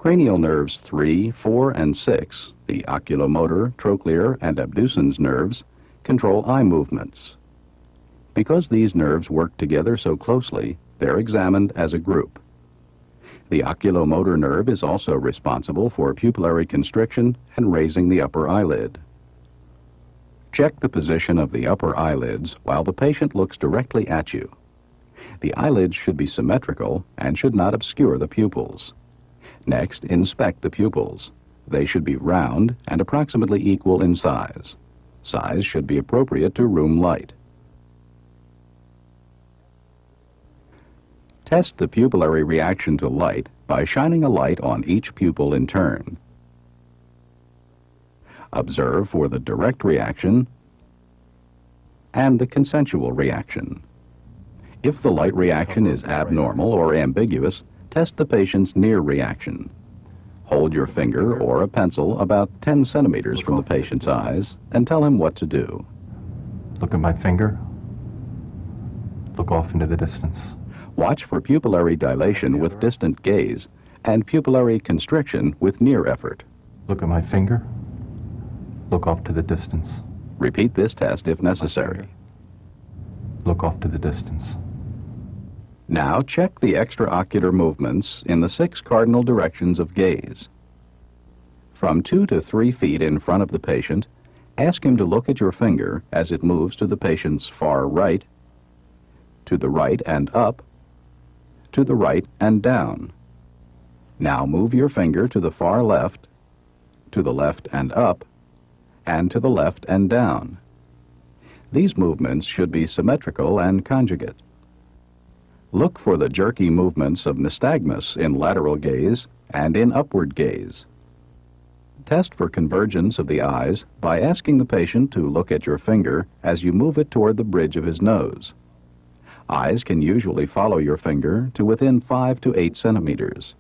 Cranial nerves 3, 4, and 6, the oculomotor, trochlear, and abducens nerves, control eye movements. Because these nerves work together so closely, they're examined as a group. The oculomotor nerve is also responsible for pupillary constriction and raising the upper eyelid. Check the position of the upper eyelids while the patient looks directly at you. The eyelids should be symmetrical and should not obscure the pupils. Next, inspect the pupils. They should be round and approximately equal in size. Size should be appropriate to room light. Test the pupillary reaction to light by shining a light on each pupil in turn. Observe for the direct reaction and the consensual reaction. If the light reaction is abnormal or ambiguous, test the patient's near reaction. Hold your finger or a pencil about 10 centimeters from the patient's eyes and tell him what to do. Look at my finger. Look off into the distance. Watch for pupillary dilation with distant gaze and pupillary constriction with near effort. Look at my finger. Look off to the distance. Repeat this test if necessary. Look off to the distance. Now check the extraocular movements in the 6 cardinal directions of gaze. From 2 to 3 feet in front of the patient, ask him to look at your finger as it moves to the patient's far right, to the right and up, to the right and down. Now move your finger to the far left, to the left and up, and to the left and down. These movements should be symmetrical and conjugate. Look for the jerky movements of nystagmus in lateral gaze and in upward gaze. Test for convergence of the eyes by asking the patient to look at your finger as you move it toward the bridge of his nose. Eyes can usually follow your finger to within 5 to 8 centimeters.